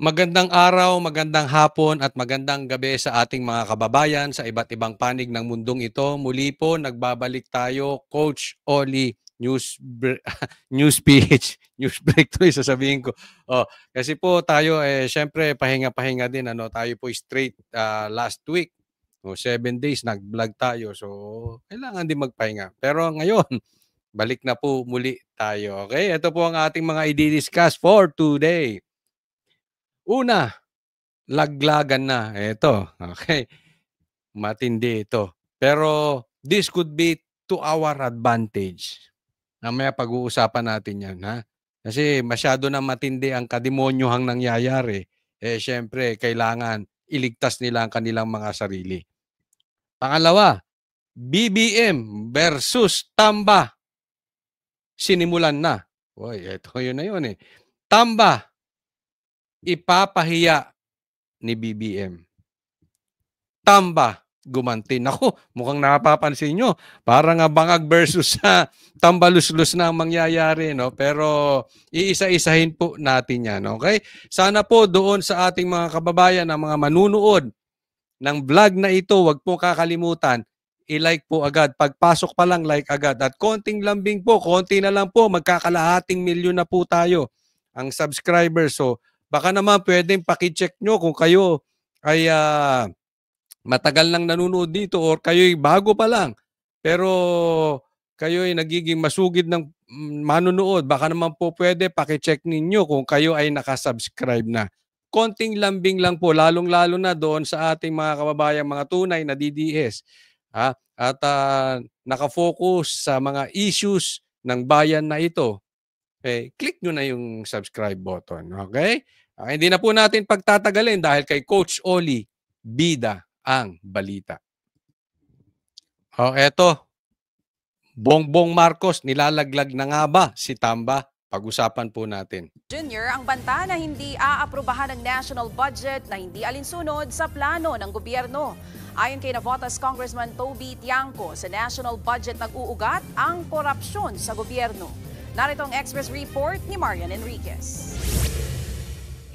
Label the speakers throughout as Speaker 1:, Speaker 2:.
Speaker 1: Magandang araw, magandang hapon at magandang gabi sa ating mga kababayan sa iba't ibang panig ng mundong ito. Muli po nagbabalik tayo, Coach Oli News PH, News Break to sasabihin ko. Kasi po tayo syempre pahinga-pahinga din tayo po straight last week. 7 days nag-vlog tayo. So kailangan din magpahinga. Pero ngayon, balik na po muli tayo. Okay? Ito po ang ating mga i-discuss for today. Una, laglagan na. Ito, okay. Matindi ito. Pero this could be to our advantage. Mamaya pag-uusapan natin yan, ha? Kasi masyado na matindi ang kademonyohang nangyayari. Syempre, kailangan iligtas nila ang kanilang mga sarili. Pangalawa, BBM versus Tamba. Sinimulan na. Uy, ito yun na yun eh. Tamba, ipapahiya ni BBM. Tamba, gumanti. Naku, mukhang napapansin nyo. Parang bangag versus tambalus-lus na ang mangyayari. No? Pero iisa-isahin po natin yan. Okay? Sana po doon sa ating mga kababayan na mga manunood ng vlog na ito, wag po kakalimutan, i-like po agad. Pagpasok pa lang, like agad. At konting lambing po, konti na lang po, magkakalahating milyon na po tayo ang subscribers. So, baka naman pwedeng pakicheck nyo kung kayo ay matagal nang nanonood dito or kayo'y bago pa lang. Pero kayo'y nagiging masugid ng manonood. Baka naman po pwede pakicheck ninyo kung kayo ay nakasubscribe na. Konting lambing lang po, lalong-lalo na doon sa ating mga kababayang mga tunay na DDS. At nakafocus sa mga issues ng bayan na ito. Click nyo na yung subscribe button. Okay? Hindi na po natin pagtatagalin dahil kay Coach Oli, bida ang balita. Eto. Bongbong Marcos, nilalaglag na nga ba si Tamba? Pag-usapan po natin.
Speaker 2: Junior, ang banta na hindi aaprubahan ng national budget na hindi alinsunod sa plano ng gobyerno. Ayon kay Navotas Congressman Toby Tiangco, sa national budget nag-uugat ang korupsyon sa gobyerno. Narito ang Express Report ni Marian Enriquez.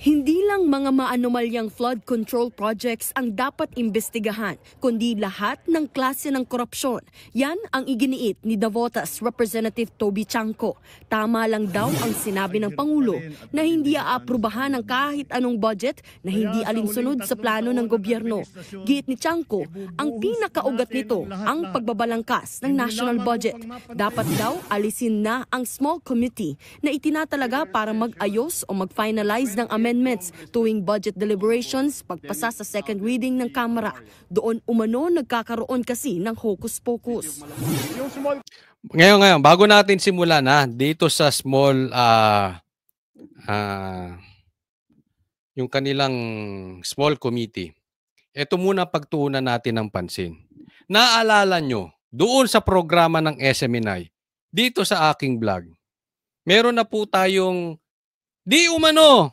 Speaker 3: Hindi lang mga maanomalyang flood control projects ang dapat imbestigahan, kundi lahat ng klase ng korupsyon. Yan ang iginiit ni Navotas Representative Toby Tiangco. Tama lang daw ang sinabi ng Pangulo na hindi aaprubahan ng kahit anong budget na hindi alinsunod sa plano ng gobyerno. Giit ni Tiangco, ang pinakaugat nito ang pagbabalangkas ng national budget. Dapat daw alisin na ang small committee na itinatalaga para mag-ayos o mag-finalize ng amendments tuwing budget deliberations pagpasa sa second reading ng Kamara. Doon umano nagkakaroon kasi ng hocus-pocus.
Speaker 1: Ngayon, bago natin simulan dito sa small, yung kanilang small committee, ito muna pagtuunan natin ng pansin. Naalala nyo, doon sa programa ng SMNI, dito sa aking vlog, meron na po tayong di umano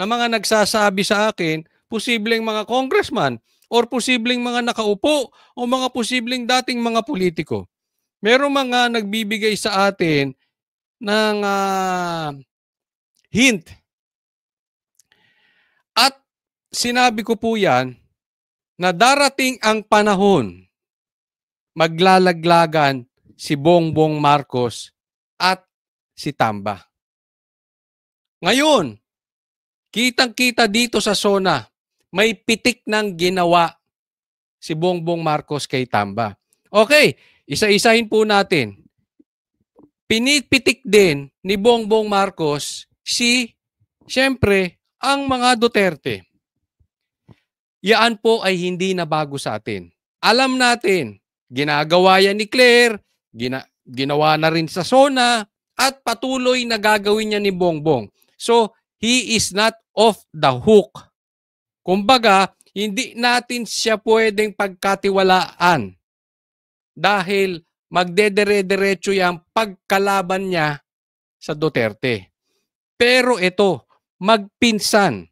Speaker 1: na mga nagsasabi sa akin, posibleng mga congressman or posibleng mga nakaupo o mga posibleng dating mga politiko. Merong mga nagbibigay sa atin ng hint. At sinabi ko po yan na darating ang panahon, maglalaglagan si Bongbong Marcos at si Tamba. Ngayon, kitang-kita dito sa SONA, may pitik ng ginawa si Bongbong Marcos kay Tamba. Okay, isa-isahin po natin. Pinipitik din ni Bongbong Marcos siyempre, ang mga Duterte. Yan po ay hindi na bago sa atin. Alam natin, ginagawa yan ni Claire, ginawa na rin sa SONA, at patuloy na gagawin niya ni Bongbong. So, he is not off the hook. Kumbaga, hindi natin siya pwedeng pagkatiwalaan dahil magdedere-derecho yung pagkalaban niya sa Duterte. Pero ito, magpinsan.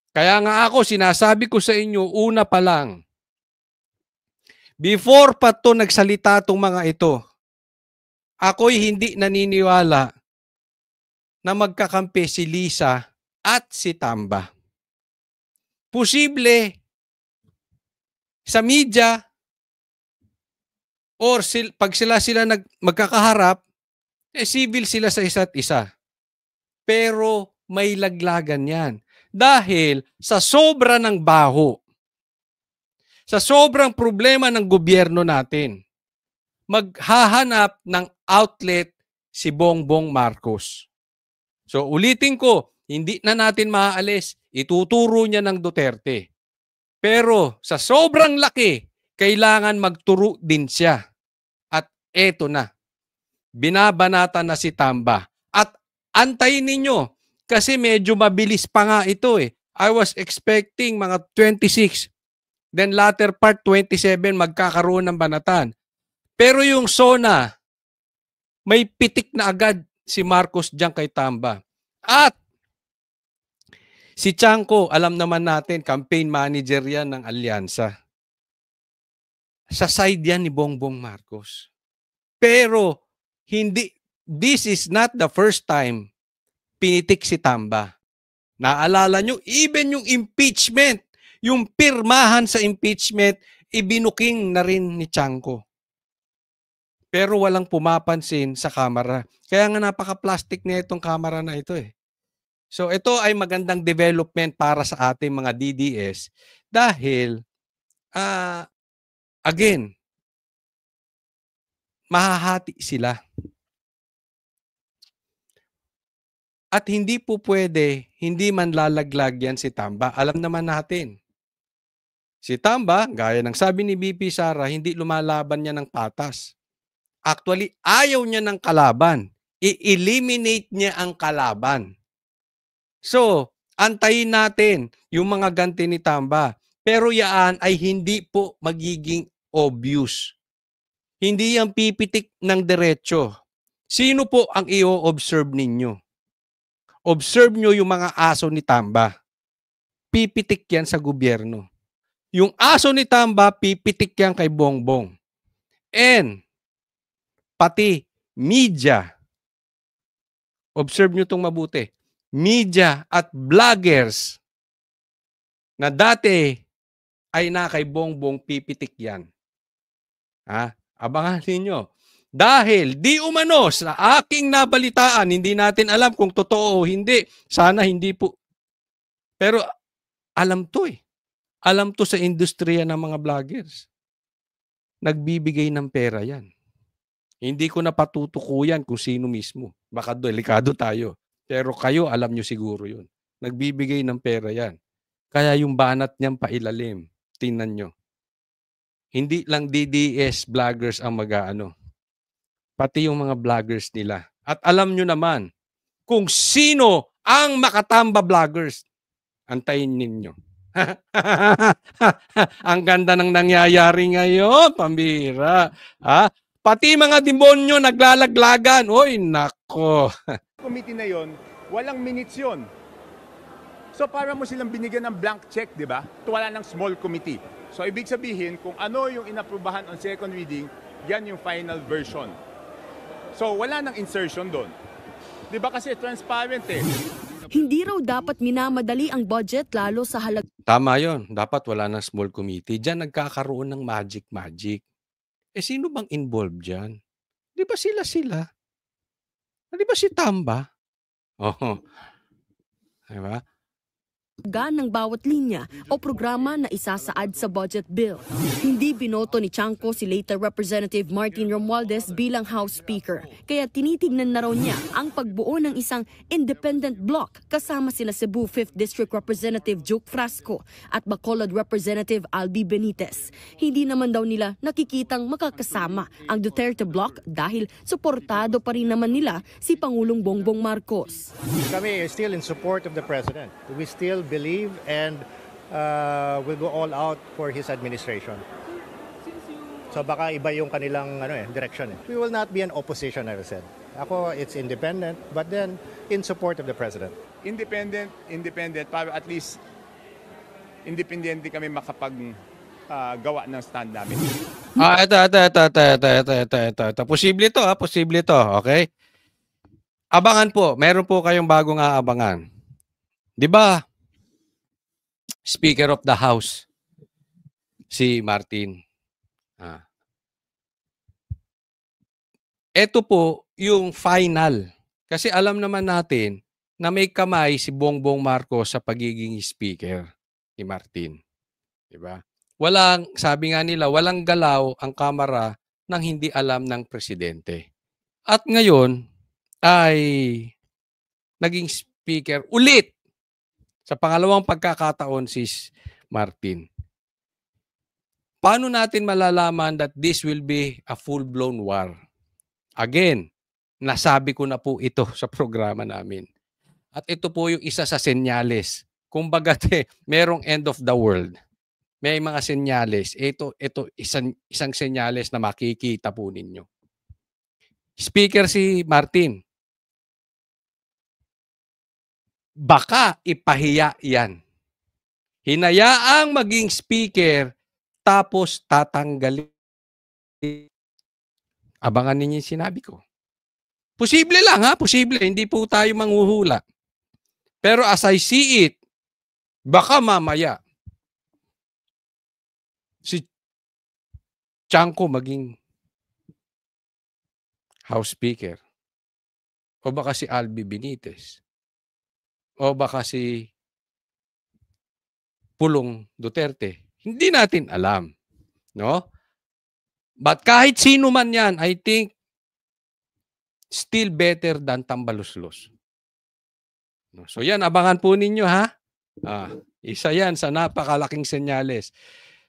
Speaker 1: Kaya nga ako, sinasabi ko sa inyo, una pa lang, before pa to nagsalita itong mga ito, ako'y hindi naniniwala na magkakampi si Lisa at si Tamba. Posible sa media or pag sila magkakaharap, civil sila sa isa't isa. Pero may laglagan yan. Dahil sa sobra ng baho, sa sobrang problema ng gobyerno natin, maghahanap ng outlet si Bongbong Marcos. So ulitin ko, hindi na natin maaalis, ituturo niya ng Duterte. Pero sa sobrang laki, kailangan magturo din siya. At eto na, binabanata na si Tamba. At antayin ninyo, kasi medyo mabilis pa nga ito eh. I was expecting mga 26, then latter part 27 magkakaroon ng banatan. Pero yung SONA, may pitik na agad si Marcos diyan kay Tamba. At si Tiangco, alam naman natin, campaign manager yan ng alyansa. Sa side yan ni Bongbong Marcos. Pero hindi, this is not the first time pinitik si Tamba. Naalala nyo, even yung impeachment, yung pirmahan sa impeachment, ibinuking na rin ni Tiangco. Pero walang pumapansin sa kamera. Kaya nga napaka-plastic na itong kamera na ito eh. So ito ay magandang development para sa ating mga DDS dahil, again, mahahati sila. At hindi po pwede, hindi man lalaglag yan si Tamba. Alam naman natin. Si Tamba, gaya ng sabi ni BP Sara, hindi lumalaban niya ng patas. Actually, ayaw niya ng kalaban. I-eliminate niya ang kalaban. So, antayin natin yung mga ganti ni Tamba. Pero yan ay hindi po magiging obvious. Hindi yan pipitik ng diretso. Sino po ang i-observe ninyo? Observe nyo yung mga aso ni Tamba. Pipitik yan sa gobyerno. Yung aso ni Tamba, pipitik yan kay Bongbong. And, pati media. Observe nyo itong mabuti. Media at vloggers na dati ay na kay Bongbong, pipitik yan. Abangan ninyo. Dahil di umano sa aking nabalitaan, hindi natin alam kung totoo o hindi. Sana hindi po. Pero alam to eh. Alam to sa industriya ng mga vloggers. Nagbibigay ng pera yan. Hindi ko na patutukuyan kung sino mismo. Baka delikado tayo. Pero kayo, alam nyo siguro yun. Nagbibigay ng pera yan. Kaya yung banat niyang pailalim. Tingnan nyo. Hindi lang DDS vloggers ang mag-aano. Pati yung mga vloggers nila. At alam nyo naman kung sino ang makatamba vloggers. Antayin ninyo. Ang ganda ng nangyayari ngayon, pambira. Pati mga demonyo naglalaglagan. Oy, nako.
Speaker 4: Committee na yon, walang minutes yon. So para mo silang binigyan ng blank check, di ba? Wala ng small committee. So ibig sabihin, kung ano yung inaprubahan on second reading, yan yung final version. So wala nang insertion doon. Di ba kasi transparent eh.
Speaker 3: Hindi raw dapat minamadali ang budget lalo sa
Speaker 1: Tama yon. Dapat wala ng small committee. Diyan nagkakaroon ng magic. Sino bang involved dyan? Di ba sila? Di ba si Tamba? Oo. Diba?
Speaker 3: ng bawat linya o programa na isasaad sa budget bill. Hindi binoto ni Tiangco si later Representative Martin Romualdez bilang House Speaker, kaya tinitignan na raw niya ang pagbuo ng isang independent bloc kasama sila Cebu 5th District Representative Juke Frasco at Bacolod Representative Albi Benitez. Hindi naman daw nila nakikitang makakasama ang Duterte bloc dahil suportado pa rin naman nila si Pangulong Bongbong Marcos.
Speaker 5: Kami is still in support of the President. We still believe and will go all out for his administration. So baka iba yung kanilang direction. We will not be an opposition, I said. Ako, it's independent, but then in support of the President.
Speaker 4: Independent, para at least independente kami makapag-gawa ng stand namin.
Speaker 1: Ito. Posible to, okay? Abangan po. Meron po kayong bagong aabangan. 'Di ba, Speaker of the House, si Martin. Ito po yung final. Kasi alam naman natin na may kamay si Bongbong Marcos sa pagiging speaker ni Martin. 'Di ba? Sabi nga nila, walang galaw ang Kamara nang hindi alam ng presidente. At ngayon ay naging speaker ulit sa pangalawang pagkakataon si Martin. Paano natin malalaman that this will be a full-blown war? Again, nasabi ko na po ito sa programa namin. At ito po yung isa sa senyales. Kumbaga, merong end of the world. May mga senyales. Ito isang senyales na makikita po ninyo. Speaker si Martin. Baka ipahiya yan. Hinayaang maging speaker tapos tatanggalin. Abangan ninyo yung sinabi ko. Posible lang ha, posible. Hindi po tayo manghuhula. Pero as I see it, baka mamaya si Chanco maging House Speaker. O baka si Albi Benitez. O baka si Pulong Duterte. Hindi natin alam. No? But kahit sino man yan, I think still better than tambaluslos. So yan, abangan po ninyo ha. Isa yan sa napakalaking senyales.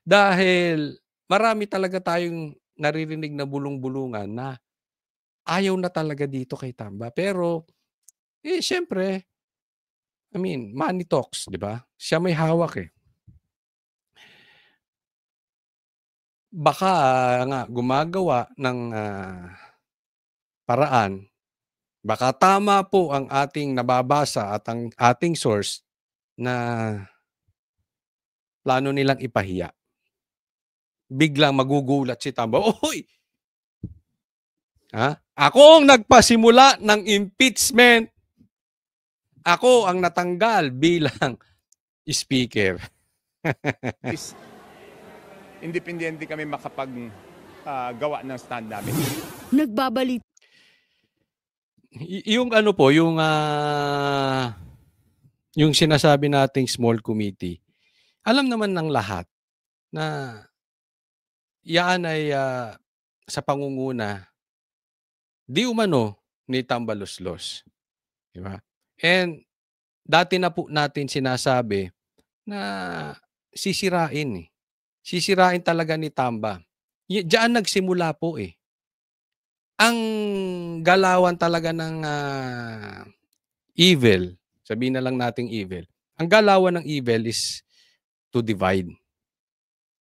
Speaker 1: Dahil marami talaga tayong naririnig na bulong-bulungan na ayaw na talaga dito kay Tamba. Pero, siyempre, money talks, di ba? Siya may hawak eh. Baka nga gumagawa ng paraan, baka tama po ang ating nababasa at ang ating source na plano nilang ipahiya. Biglang magugulat si Tamba, oy! Ako ang nagpasimula ng impeachment. Ako ang natanggal bilang speaker.
Speaker 4: Independente kami makapag-gawa ng stand namin.
Speaker 3: Nagbabalit.
Speaker 1: Yung yung sinasabi nating small committee, alam naman ng lahat na yan ay sa pangunguna di umano ni Tambaluslos. Diba? And dati na po natin sinasabi na sisirain eh. Sisirain talaga ni Tamba. Diyan nagsimula po eh. Ang galawan talaga ng evil, sabihin na lang nating evil, ang galawan ng evil is to divide.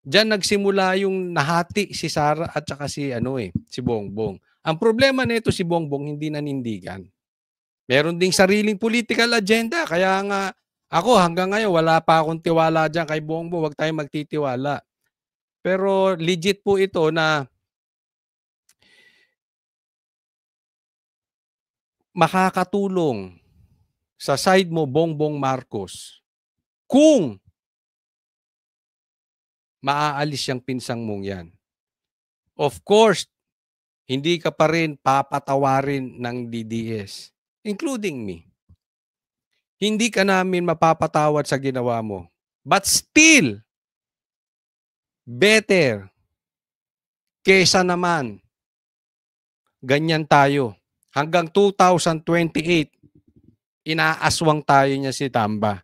Speaker 1: Diyan nagsimula yung nahati si Sara at saka si Bongbong. Ang problema nito si Bongbong hindi nanindigan. Meron ding sariling political agenda. Kaya nga ako hanggang ngayon wala pa akong tiwala dyan kay Bongbong. Huwag tayong magtitiwala. Pero legit po ito na makakatulong sa side mo Bongbong Marcos kung maaalis yung pinsang mong yan. Of course, hindi ka pa rin papatawarin ng DDS, including me. Hindi ka namin mapapatawad sa ginawa mo. But still, better kesa naman ganyan tayo. Hanggang 2028, inaaswang tayo niya si Tamba.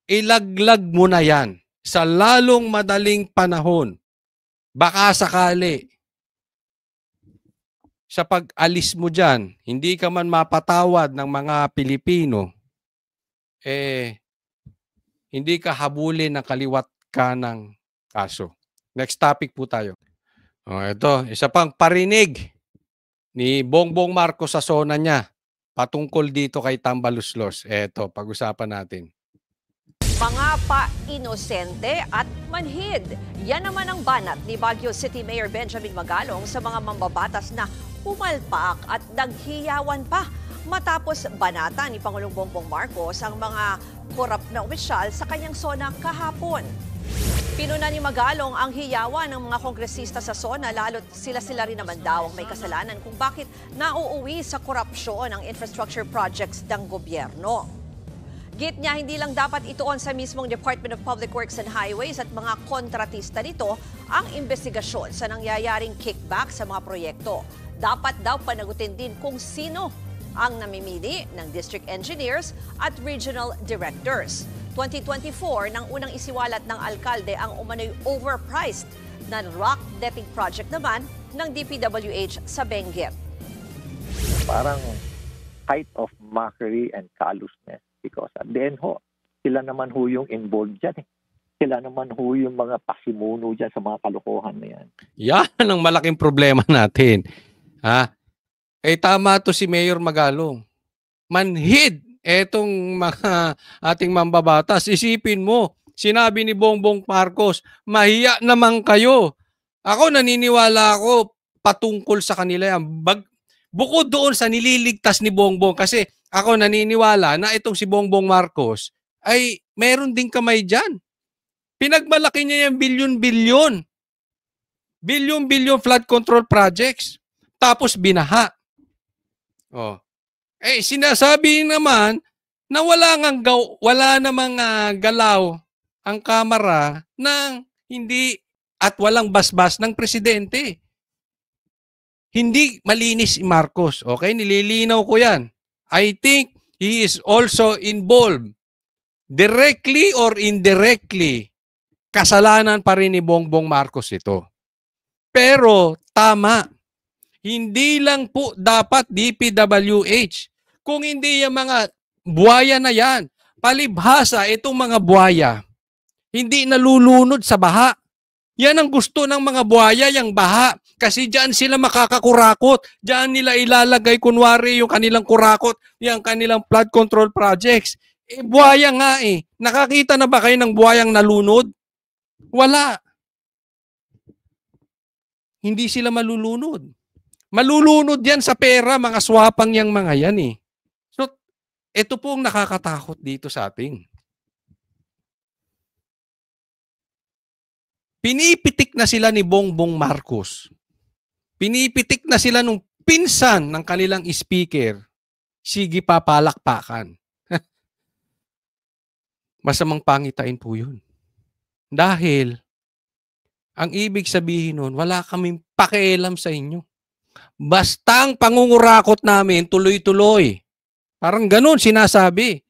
Speaker 1: Ilaglag mo na yan sa lalong madaling panahon. Baka sakali, sa pag-alis mo dyan, hindi ka man mapatawad ng mga Pilipino, hindi ka habulin ng kaliwat kanang kaso. Next topic po tayo. Ito, isa pang parinig ni Bongbong Marcos sa sona niya patungkol dito kay Tambaluslos. Ito, pag-usapan natin.
Speaker 2: Mga pa-inosente at manhid. Yan naman ang banat ni Baguio City Mayor Benjamin Magalong sa mga mambabatas na pumalpak at naghiyawan pa.
Speaker 6: matapos banata ni Pangulong Bongbong Marcos ang mga korap na opisyal sa kanyang SONA kahapon. Pinuna ni Magalong ang hiyawan ng mga kongresista sa SONA, lalo't sila rin naman daw ang may kasalanan kung bakit nauuwi sa korupsyon ang infrastructure projects ng gobyerno. Git niya, hindi lang dapat ituon sa mismong Department of Public Works and Highways at mga kontratista nito ang investigasyon sa nangyayaring kickback sa mga proyekto. Dapat daw panagutin din kung sino ang namimili ng district engineers at regional directors. 2024 nang unang isiwalat ng alkalde ang umano'y overpriced na rock netting project naman ng DPWH sa Benguet.
Speaker 7: Parang height of mockery and callousness because at the end sila naman yung involved dyan. Sila naman yung mga pasimuno dyan sa mga kalokohan na yan.
Speaker 1: Yan ang malaking problema natin. Tama to si Mayor Magalong. Manhid etong mga ating mambabatas. Isipin mo, sinabi ni Bongbong Marcos, mahiya naman kayo. Ako naniniwala ako patungkol sa kanila yan. Bukod doon sa nililigtas ni Bongbong, kasi ako naniniwala na itong si Bongbong Marcos ay meron ding kamay dyan. Pinagmalaki niya yung bilyon-bilyon. Bilyon-bilyon flood control projects. Tapos binaha. Sinasabi naman na wala namang galaw ang Kamara ng hindi at walang basbas ng presidente. Hindi malinis si Marcos. Okay? Nililinaw ko yan. I think he is also involved. Directly or indirectly, kasalanan pa rin ni Bongbong Marcos ito. Pero tama. Hindi lang po dapat DPWH. Kung hindi yung mga buhaya na yan, palibhasa itong mga buhaya, hindi nalulunod sa baha. Yan ang gusto ng mga buhaya, yung baha. Kasi diyan sila makakakurakot. Diyan nila ilalagay kunwari yung kanilang kurakot, yung kanilang flood control projects. Buhaya nga eh. Nakakita na ba kayo ng buhayang nalunod? Wala. Hindi sila malulunod. Malulunod yan sa pera, mga swapang yang mga yan eh. So, ito po ang nakakatakot dito sa ating. Pinipitik na sila ni Bongbong Marcos. Pinipitik na sila nung pinsan ng kanilang speaker. Sige, papalakpakan. Masamang pangitain po yun. Dahil, ang ibig sabihin nun, wala kaming pakialam sa inyo. Basta ang pangungurakot namin, tuloy-tuloy. Parang ganun sinasabi.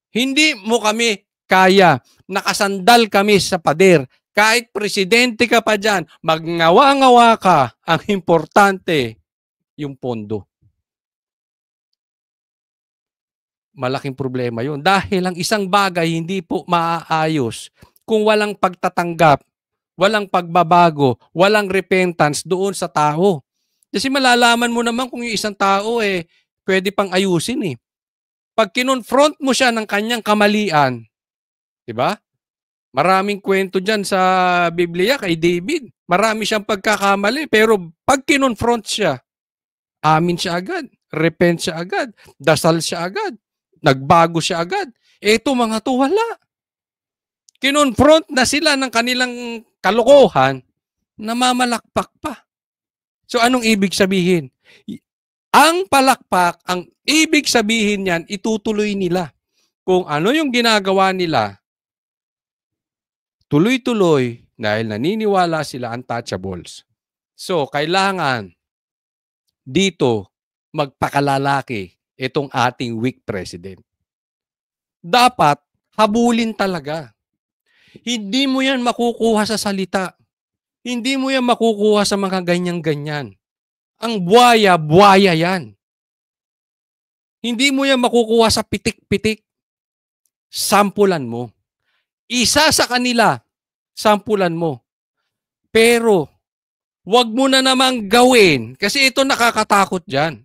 Speaker 1: Hindi mo kami kaya. Nakasandal kami sa pader. Kahit presidente ka pa dyan, magngawa-ngawa ka. Ang importante, yung pondo. Malaking problema yun. Dahil ang isang bagay hindi po maaayos kung walang pagtatanggap, walang pagbabago, walang repentance doon sa tao. Kasi malalaman mo naman kung yung isang tao pwede pang ayusin eh. Pag kinonfront mo siya ng kanyang kamalian, di ba? Maraming kwento dyan sa Biblia kay David. Marami siyang pagkakamali, pero pag kinonfront siya, amin siya agad, repent siya agad, dasal siya agad, nagbago siya agad. Eto mga to, wala. Kinonfront na sila ng kanilang kalokohan, namamalakpak pa. So anong ibig sabihin? Ang palakpak, ang ibig sabihin niyan, itutuloy nila. Kung ano yung ginagawa nila, tuloy-tuloy dahil naniniwala sila untouchables. So, kailangan dito magpakalalaki itong ating weak president. Dapat habulin talaga. Hindi mo yan makukuha sa salita. Hindi mo yan makukuha sa mga ganyan-ganyan. Ang buhaya, buhaya yan. Hindi mo yan makukuha sa pitik-pitik. Sampulan mo. Isa sa kanila, sampulan mo. Pero, wag mo na namang gawin kasi ito nakakatakot dyan.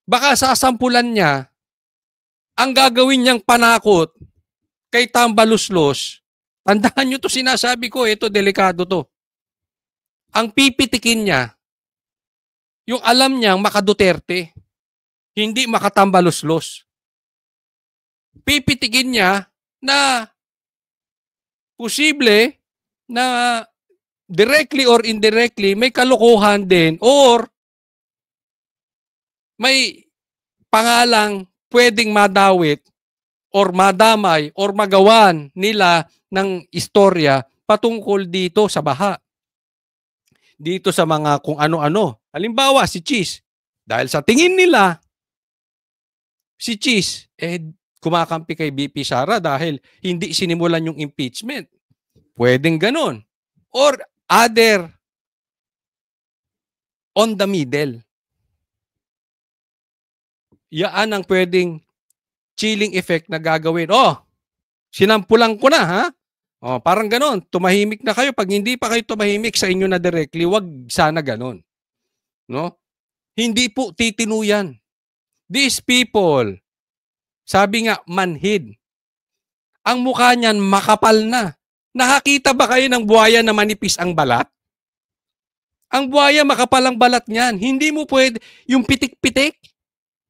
Speaker 1: Baka sasampulan niya, ang gagawin niyang panakot kay Tambaluslos, tandaan nyo to sinasabi ko, ito delikado to. Ang pipitikin niya, yung alam niyang maka-Duterte. hindi makatambaluslos. Pipitikin niya na posible na directly or indirectly may kalokohan din or may pangalang pwedeng madawit or madamay or magawan nila ng istorya patungkol dito sa baha. Dito sa mga kung ano-ano. Halimbawa, si Cheese. Dahil sa tingin nila, si Cheese, kumakampi kay BP Sara dahil hindi sinimulan yung impeachment. Pwedeng ganon. Or other on the middle. Yaan ang pwedeng chilling effect na gagawin. Oh, sinampulan ko na, ha? Oh, parang ganon. Tumahimik na kayo. Pag hindi pa kayo tumahimik sa inyo na directly, wag sana ganon. No? Hindi po titinuyan. These people, sabi nga, manhid. Ang mukha niyan makapal na. Nakakita ba kayo ng buhaya na manipis ang balat? Ang buhaya makapal ang balat niyan. Hindi mo pwede, yung pitik-pitik,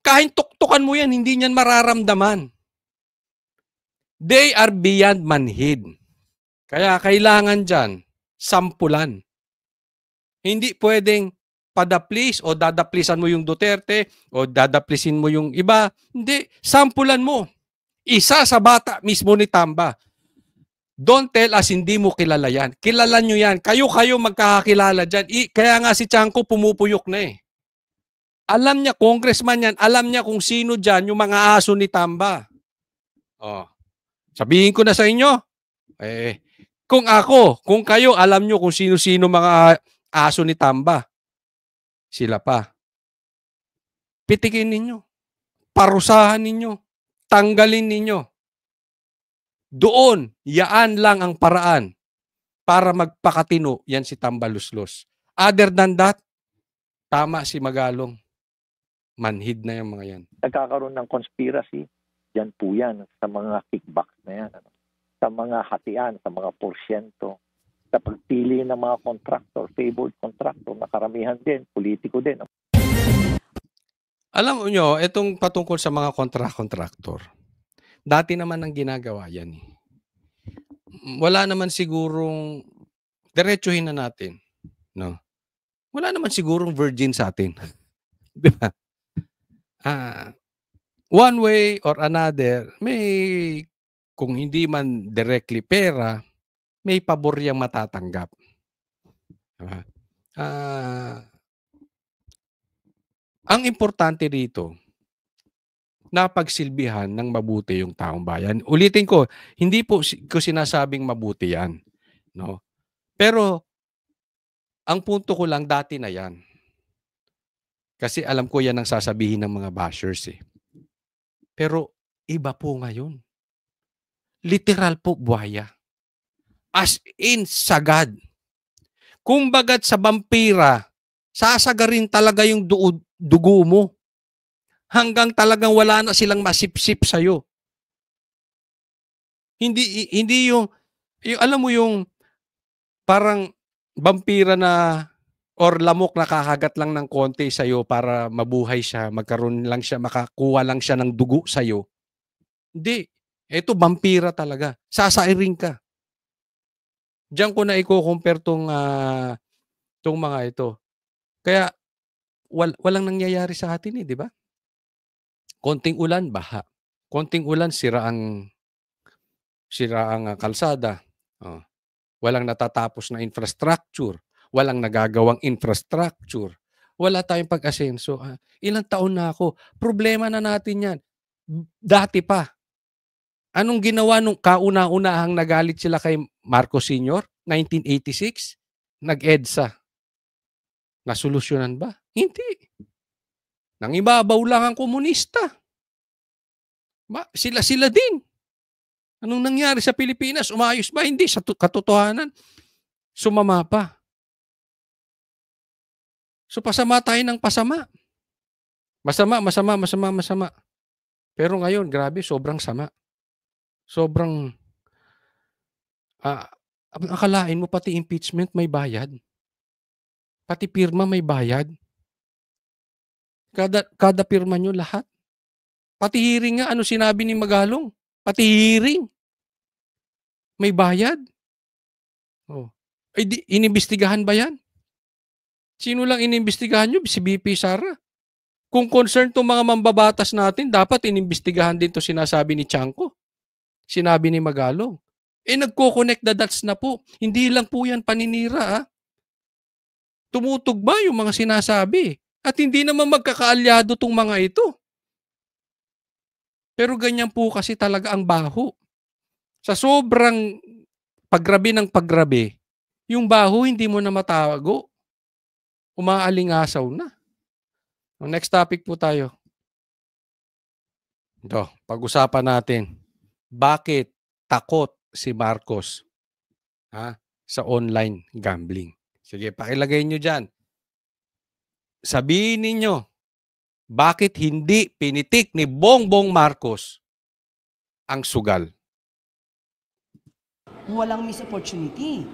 Speaker 1: kahit tuktukan mo yan, hindi niyan mararamdaman. They are beyond manhid. Kaya kailangan dyan, sampulan. Hindi pwedeng padaplis o dadaplisan mo yung Duterte o dadaplisin mo yung iba. Hindi, sampulan mo. Isa sa bata mismo ni Tamba. Don't tell us hindi mo kilala yan. Kilala nyo yan. Kayo magkakakilala dyan. Kaya nga si Chanco pumupuyok na eh. Alam niya, congressman yan, alam niya kung sino dyan yung mga aso ni Tamba. Oh. Sabihin ko na sa inyo, kung kayo alam nyo kung sino-sino mga aso ni Tamba, sila pa. Pitikin ninyo. Parusahan ninyo. Tanggalin ninyo. Doon, yaan lang ang paraan para magpakatino yan si Tambaluslos. Other than that, tama si Magalong. Manhid na yung mga yan.
Speaker 7: Nagkakaroon ng conspiracy, yan po yan, sa mga kickbacks na yan. Ano? Sa mga hatian, sa mga porsyento, sa pagpili ng mga contractor, favored contractor, na karamihan din, politiko din.
Speaker 1: Alam nyo, itong patungkol sa mga contractor, dati naman ang ginagawa yan. Wala naman sigurong, diretsuhin na natin, no? Wala naman sigurong virgin sa atin. Di ba? One way or another, may, kung hindi man directly pera, may pabor yang matatanggap. Ang importante rito, napagsilbihan ng mabuti yung taong bayan. Ulitin ko, hindi po ko sinasabing mabuti yan. No? Pero, ang punto ko lang, dati na yan. Kasi alam ko yan ang sasabihin ng mga bashers eh. Pero iba po ngayon. Literal po buhaya. As in sagad. Kumbagat sa vampira, sasagarin talaga yung dugo mo. Hanggang talagang wala na silang masipsip sa'yo. Hindi yung alam mo yung parang vampira na or lamok na kakagat lang ng konti sa'yo para mabuhay siya, magkaroon lang siya, makakuha lang siya ng dugo sa'yo. Hindi. Ito, vampira talaga. Sasairing ka. Diyan ko na i-compare tong mga ito. Kaya, walang nangyayari sa atin di ba? Konting ulan, baha. Konting ulan, sira ang kalsada. Oh. Walang natatapos na infrastructure. Walang nagagawang infrastructure. Wala tayong pag-asenso. Ilang taon na ako. Problema na natin yan. Dati pa. Anong ginawa nung kauna-unahang nagalit sila kay Marcos Sr.? 1986? Nag-EDSA. Nasolusyonan ba? Hindi. Nangibabaw lang ang komunista. Sila din. Anong nangyari sa Pilipinas? Umayos ba? Hindi. Sa katotohanan, sumama pa. So pasama tayo ng pasama. Masama. Pero ngayon, grabe, sobrang sama. Sobrang, akalain mo pati impeachment may bayad. Pati pirma may bayad. Kada pirma nyo lahat. Pati hearing nga, ano sinabi ni Magalong? Pati hearing. May bayad. Oh. Ay, inimbestigahan ba yan? Sino lang inimbestigahan nyo? Si BP Sara. Kung concern itong mga mambabatas natin, dapat inimbestigahan din to sinasabi ni Chanco. Sinabi ni Magalong. Nagko-connect the dots na po. Hindi lang po yan paninira. Tumutugma yung mga sinasabi. At hindi naman magkakaalyado tong mga ito. Pero ganyan po kasi talaga ang baho. Sa sobrang paggrabe ng paggrabe, yung baho hindi mo na matago. Umaalingasaw na. Next topic po tayo. Ito, pag-usapan natin. Bakit takot si Marcos sa online gambling? Sige, pakilagay nyo dyan. Sabihin ninyo, bakit hindi pinitik ni Bongbong Marcos ang sugal?
Speaker 8: Walang miss opportunity.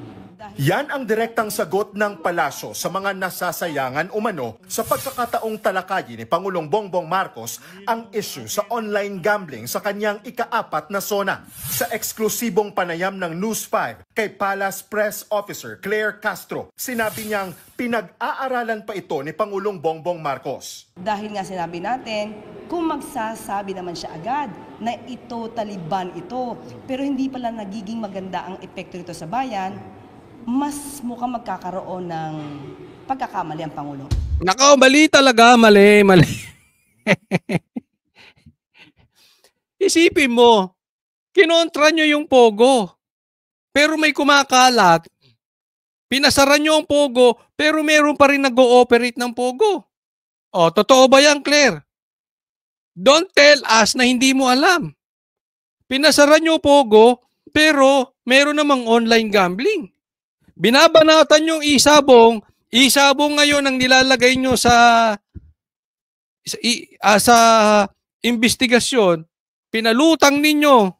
Speaker 9: Yan ang direktang sagot ng palasyo sa mga nasasayangan umano sa pagkakataong talakayin ni Pangulong Bongbong Marcos ang issue sa online gambling sa kanyang ika-4 na SONA. Sa eksklusibong panayam ng News 5 kay Palace Press Officer Claire Castro, sinabi niyang pinag-aaralan pa ito ni Pangulong Bongbong Marcos.
Speaker 8: Dahil nga sinabi natin, kung magsasabi naman siya agad na ito Taliban ito, pero hindi pala nagiging maganda ang epekto nito sa bayan, mas mukhang magkakaroon ng pagkakamali ang Pangulo.
Speaker 1: Nako, mali talaga. Mali. Isipin mo, kinontra nyo yung Pogo. Pero may kumakalat. Pinasara nyo ang Pogo, pero meron pa rin nag-ooperate ng Pogo. O, totoo ba yan, Claire? Don't tell us na hindi mo alam. Pinasara nyo Pogo, pero meron namang online gambling. Binabanatan yung isabong ngayon ang nilalagay nyo sa investigasyon, pinalutang ninyo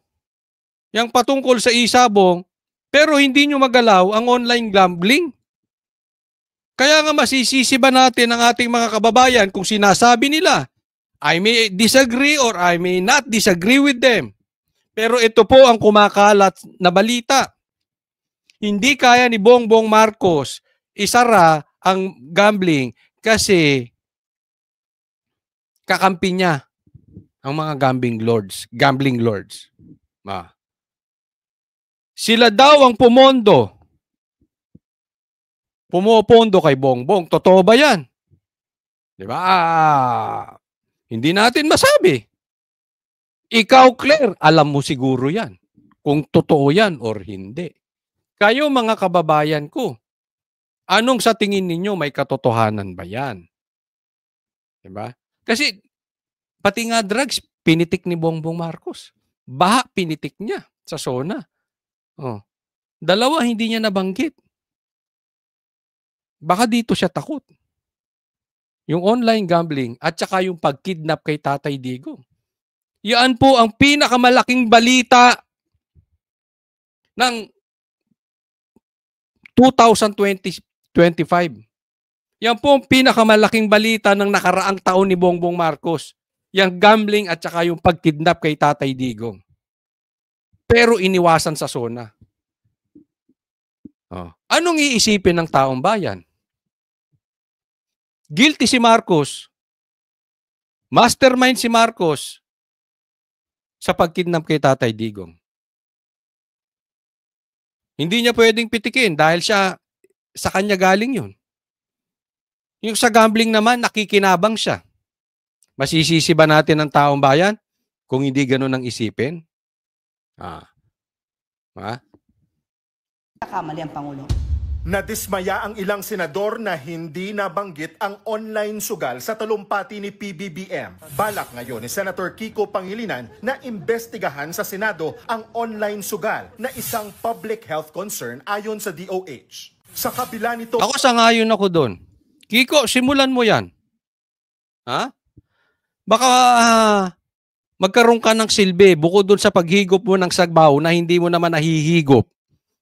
Speaker 1: yung patungkol sa isabong, pero hindi nyo magalaw ang online gambling. Kaya nga masisisi ba natin ang ating mga kababayan kung sinasabi nila, I may disagree or I may not disagree with them. Pero ito po ang kumakalat na balita. Hindi kaya ni Bongbong Marcos isara ang gambling kasi kakampi niya ang mga gambling lords. Sila daw ang pumopondo kay Bongbong. Totoo ba yan? Di ba? Hindi natin masabi. Ikaw, Claire, alam mo siguro yan. Kung totoo yan or hindi. Kayo mga kababayan ko, anong sa tingin ninyo may katotohanan ba yan? Diba? Kasi pati nga drugs, pinitik ni Bongbong Marcos. Baha, pinitik niya sa SONA. Dalawa, hindi niya nabanggit. Baka dito siya takot. Yung online gambling at saka yung pagkidnap kay Tatay Digong. Yan po ang pinakamalaking balita ng 2025. Yan po ang pinakamalaking balita ng nakaraang taon ni Bongbong Marcos. Yung gambling at saka yung pagkidnap kay Tatay Digong. Pero iniwasan sa SONA. Anong iisipin ng taong bayan? Guilty si Marcos. Mastermind si Marcos sa pagkidnap kay Tatay Digong. Hindi niya pwedeng pitikin dahil sa kanya galing yun. Yung sa gambling naman, nakikinabang siya. Masisisi ba natin ang taong bayan kung hindi ganun ang isipin?
Speaker 8: Pagkakamali ang Pangulo.
Speaker 9: Nadismaya ang ilang senador na hindi nabanggit ang online sugal sa talumpati ni PBBM. Balak ngayon ni Senator Kiko Pangilinan na imbestigahan sa Senado ang online sugal na isang public health concern ayon sa DOH. Sa kabila nito...
Speaker 1: Ako sangayon ako doon. Kiko, simulan mo yan. Baka magkaroon ka ng silbi bukod doon sa paghigop mo ng sagbaw na hindi mo naman nahihigop.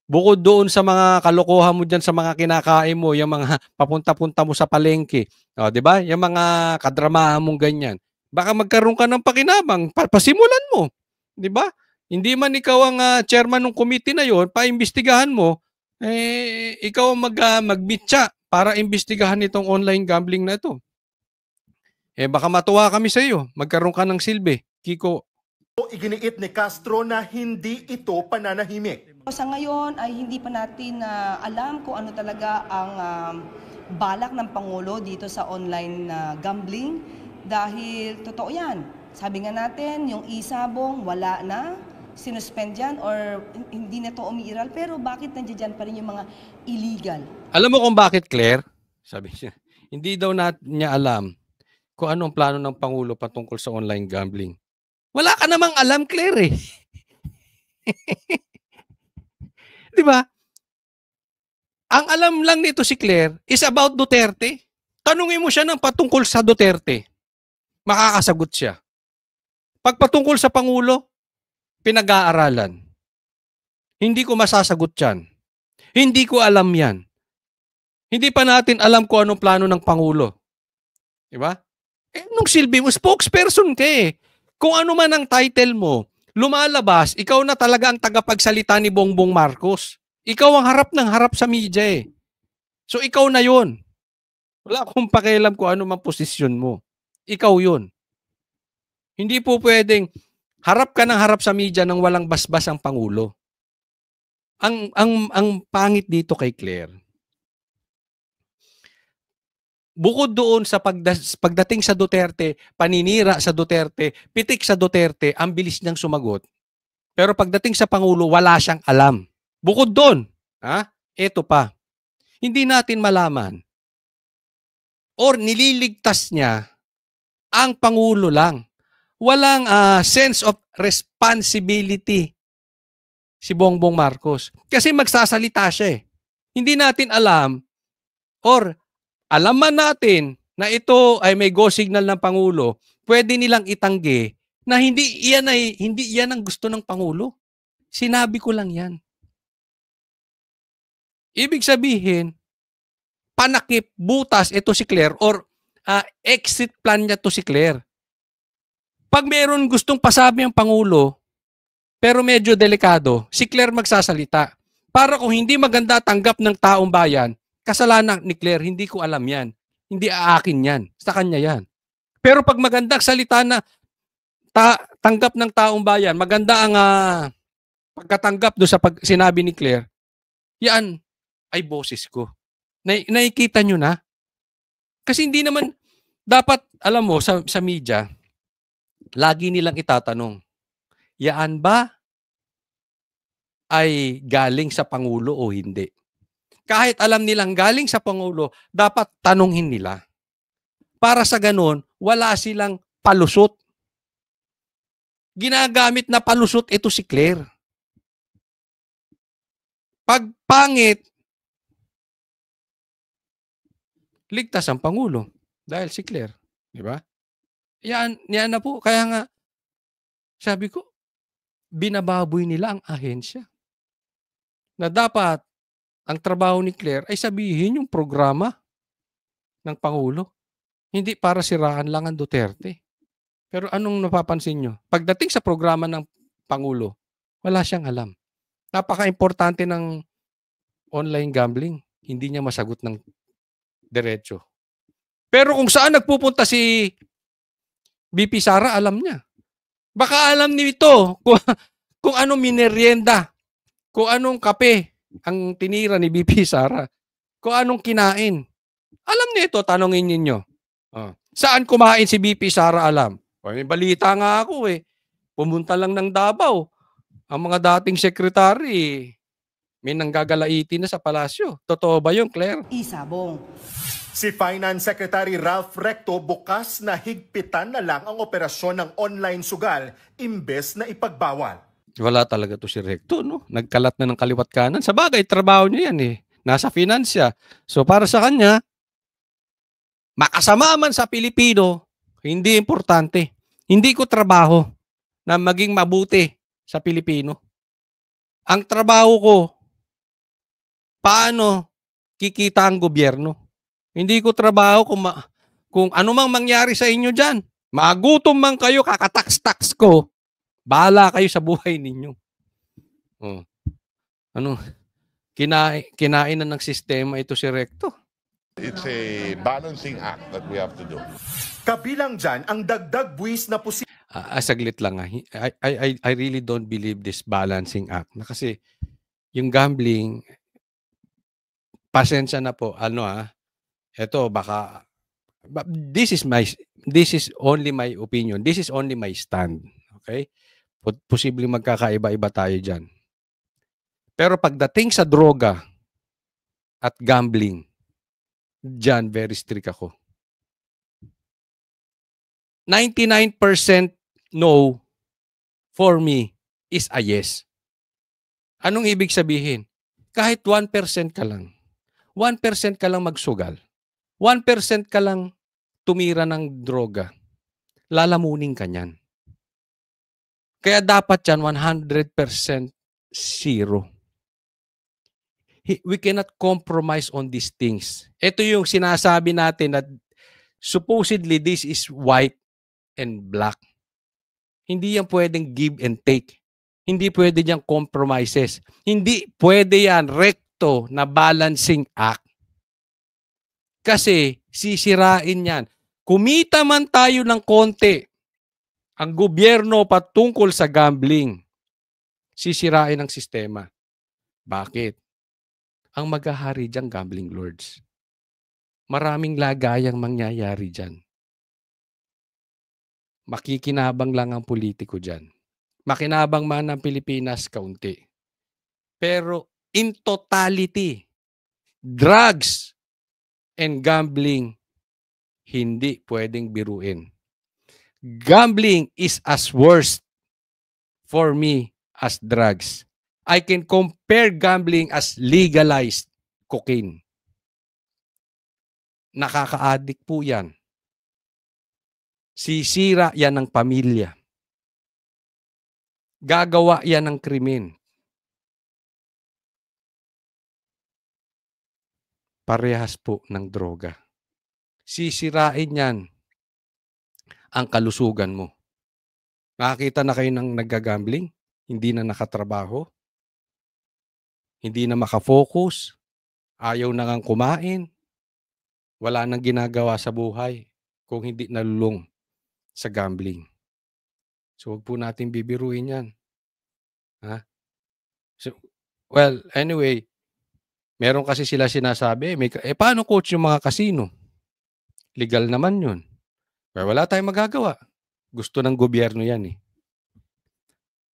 Speaker 1: Bukod doon sa mga kalokohan mo diyan sa mga kinakain mo, yung mga papunta-punta mo sa palengke, oh, 'di ba? Yung mga kadramahan mong ganyan. Baka magkaroon ka ng pakinabang, pasimulan mo, 'di ba? Hindi man ikaw ang chairman ng committee na 'yon, paimbestigahan mo, ikaw ang magmitsa para imbestigahan itong online gambling na ito. Baka matuwa kami sa iyo, magkaroon ka ng silbi, Kiko.
Speaker 9: Iginiit ni Castro na hindi ito pananahimik.
Speaker 8: Sa ngayon ay hindi pa natin alam kung ano talaga ang balak ng Pangulo dito sa online gambling dahil totoo yan. Sabi nga natin, yung isabong wala na, sinuspend yan or hindi na to umiiral, pero bakit nandiyan pa rin yung mga illegal?
Speaker 1: Alam mo kung bakit, Claire? Sabi niya, hindi daw niya alam kung anong plano ng Pangulo patungkol sa online gambling. Wala ka namang alam, Claire, eh. Di ba? Ang alam lang nito si Claire is about Duterte. Tanungin mo siya ng patungkol sa Duterte. Makakasagot siya. Pag patungkol sa Pangulo, pinag-aaralan. Hindi ko masasagot yan. Hindi ko alam yan. Hindi pa natin alam kung anong plano ng Pangulo. Di ba? Nung silbi mo, spokesperson ka eh. Kung ano man ang title mo, lumalabas, ikaw na talaga ang tagapagsalita ni Bongbong Marcos. Ikaw ang harap sa media eh. So ikaw na yun. Wala akong pakialam kung ano man posisyon mo. Ikaw yun. Hindi po pwedeng harap ka ng harap sa media nang walang basbas ang Pangulo. Ang pangit dito kay Claire, bukod doon sa pagdating sa Duterte, paninira sa Duterte, pitik sa Duterte, ang bilis niyang sumagot. Pero pagdating sa Pangulo, wala siyang alam. Bukod doon, eto pa, hindi natin malaman or nililigtas niya ang Pangulo lang. Walang sense of responsibility si Bongbong Marcos. Kasi magsasalita siya eh. Hindi natin alam or alam man natin na ito ay may go signal ng Pangulo, pwede nilang itanggi na hindi yan ang gusto ng Pangulo. Sinabi ko lang yan. Ibig sabihin, panakip, butas ito si Claire or exit plan niya to si Claire. Pag meron gustong pasabi ang Pangulo, pero medyo delikado, si Claire magsasalita. Para kung hindi maganda tanggap ng taong bayan, kasalanan ni Claire, hindi ko alam yan. Hindi aakin yan. Sa kanya yan. Pero pag maganda salita na tanggap ng taong bayan, maganda ang pagkatanggap do sa sinabi ni Claire, yan ay boses ko. Nakikita nyo na? Kasi hindi naman, dapat, alam mo, sa media, lagi nilang itatanong, yaan ba ay galing sa Pangulo o hindi? Kahit alam nilang galing sa Pangulo, dapat tanungin nila. Para sa ganun, wala silang palusot. Ginagamit na palusot ito si Claire. Pag pangit, ligtas ang Pangulo dahil si Claire. Di ba? Yan na po. Kaya nga, sabi ko, binababoy nila ang ahensya. Na dapat, ang trabaho ni Claire ay sabihin yung programa ng Pangulo. Hindi para siraan lang ang Duterte. Pero anong napapansin nyo? Pagdating sa programa ng Pangulo, wala siyang alam. Napaka-importante ng online gambling. Hindi niya masagot ng diretso. Pero kung saan nagpupunta si BP Sara, alam niya. Baka alam nito kung anong minerienda, kung anong kape ang tinira ni BP Sara, kung anong kinain. Alam nito, tanongin ninyo. Saan kumain si BP Sara, alam? May balita nga ako eh. Pumunta lang ng Davao. Ang mga dating sekretary, may nanggagalaiti na sa palasyo. Totoo ba yun, Claire?
Speaker 8: Isabong.
Speaker 9: Si Finance Secretary Ralph Recto bukas na higpitan na lang ang operasyon ng online sugal imbes na ipagbawal.
Speaker 1: Wala talaga to si Recto, no? Nagkalat na ng kaliwat kanan. Sa bagay, trabaho niya yan eh. Nasa finance siya. So para sa kanya, makasama man sa Pilipino, hindi importante. Hindi ko trabaho na maging mabuti sa Pilipino. Ang trabaho ko, paano kikita ang gobyerno? Hindi ko trabaho kung ano mang mangyari sa inyo dyan. Magutom man kayo, kakatax-tax ko. Bahala kayo sa buhay ninyo. Oh. Ano? Kinain na ng sistema ito si Recto.
Speaker 10: It's a balancing act that we have to do.
Speaker 9: Kabilang dyan ang dagdag buwis na
Speaker 1: Saglit lang. I really don't believe this balancing act. Na kasi yung gambling, pasensya na po. Ito baka this is only my opinion. This is only my stand. Okay? Posibleng magkakaiba-iba tayo diyan. Pero pagdating sa droga at gambling, diyan very strict ako. 99% no for me is a yes. Anong ibig sabihin? Kahit 1% ka lang. 1% ka lang magsugal. 1% ka lang tumira ng droga. Lalamunin ka niyan. Kaya dapat yan 100% zero. We cannot compromise on these things. Ito yung sinasabi natin na supposedly this is white and black. Hindi yan pwedeng give and take. Hindi pwede yan compromises. Hindi pwede yan recto na balancing act. Kasi sisirain yan. Kumita man tayo ng konti, ang gobyerno patungkol sa gambling, sisirain ang sistema. Bakit? Ang maghahari dyan, gambling lords. Maraming lagayang mangyayari dyan. Makikinabang lang ang politiko dyan. Makinabang man ang Pilipinas, kaunti. Pero in totality, drugs and gambling, hindi pwedeng biruin. Gambling is as worst for me as drugs. I can compare gambling as legalized cocaine. Nakaka-addict po yan. Sisira yan ng pamilya. Gagawa yan ng krimen. Parehas po ng droga. Sisirain yan ang kalusugan mo. Nakakita na kayo ng naggagambling? Hindi na nakatrabaho? Hindi na makafocus, ayaw na ngang kumain, wala nang ginagawa sa buhay kung hindi nalulung sa gambling. So, huwag po natin bibiruin yan. So, well, anyway, meron kasi sila sinasabi, paano coach yung mga kasino? Legal naman yun. Pero wala tayong magagawa. Gusto ng gobyerno yan eh.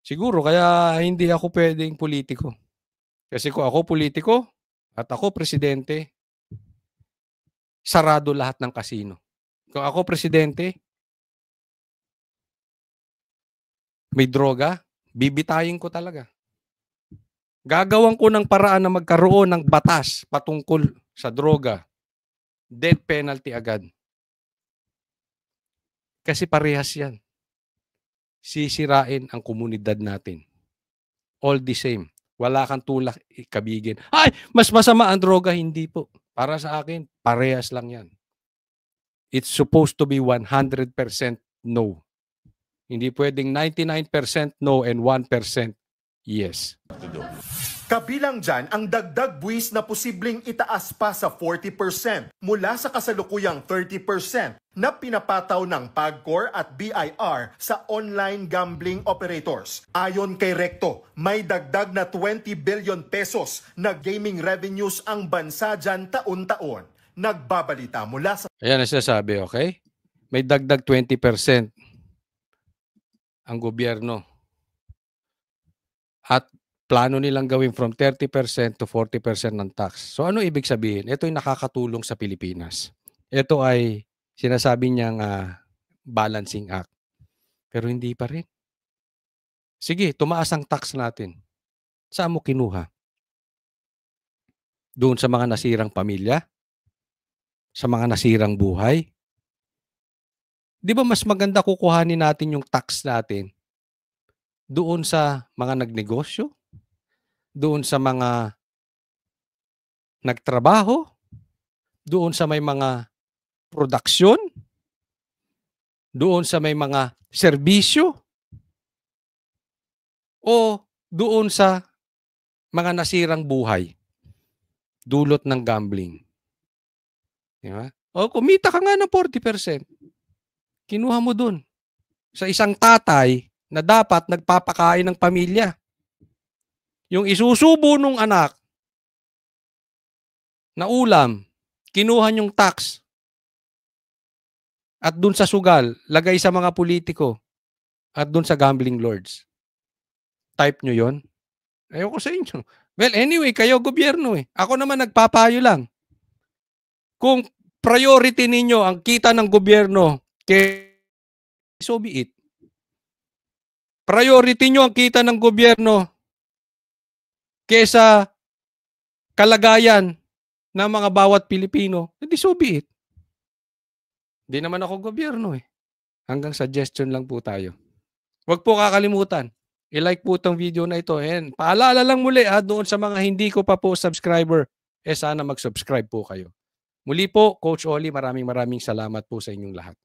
Speaker 1: Siguro, kaya hindi ako pwedeng politiko. Kasi kung ako politiko at ako presidente, sarado lahat ng kasino. Kung ako presidente, may droga, bibitayin ko talaga. Gagawan ko ng paraan na magkaroon ng batas patungkol sa droga. Death penalty agad. Kasi parehas yan. Sisirain ang komunidad natin. All the same. Wala kang tulak ikabigin. Ay, mas masama ang droga. Hindi po. Para sa akin, parehas lang yan. It's supposed to be 100% no. Hindi pwedeng 99% no and 1% yes.
Speaker 9: Kabilang dyan ang dagdag buwis na posibleng itaas pa sa 40% mula sa kasalukuyang 30% na pinapataw ng PAGCOR at BIR sa online gambling operators. Ayon kay Recto, may dagdag na 20 billion pesos na gaming revenues ang bansa dyan taon-taon. Nagbabalita mula sa...
Speaker 1: Ayan ang sinasabi, okay? May dagdag 20% ang gobyerno. At plano nilang gawin from 30% to 40% ng tax. So ano ibig sabihin? Ito yung nakakatulong sa Pilipinas. Ito ay sinasabi niyang balancing act. Pero hindi pa rin. Sige, tumaas ang tax natin. Saan mo kinuha? Doon sa mga nasirang pamilya? Sa mga nasirang buhay? Di ba mas maganda kukuhanin natin yung tax natin doon sa mga nagnegosyo? Doon sa mga nagtrabaho, doon sa may mga produksyon, doon sa may mga serbisyo, o doon sa mga nasirang buhay, dulot ng gambling. Diba? O kumita ka nga ng 40%. Kinuha mo dun sa isang tatay na dapat nagpapakain ng pamilya. Yung isusubo nung anak na ulam, kinuha yung tax. At dun sa sugal, lagay sa mga politiko. At dun sa gambling lords. Type nyo yon. Ayoko sa inyo. Well, anyway, kayo gobyerno eh. Ako naman nagpapayo lang. Kung priority ninyo ang kita ng gobyerno, so be it. Priority nyo ang kita ng gobyerno kesa kalagayan ng mga bawat Pilipino, hindi so be it. Hindi naman ako gobyerno eh. Hanggang suggestion lang po tayo. Huwag po kakalimutan. I-like po itong video na ito. And paalala lang muli doon sa mga hindi ko pa po subscriber, sana mag-subscribe po kayo. Muli po, Coach Oli, maraming salamat po sa inyong lahat.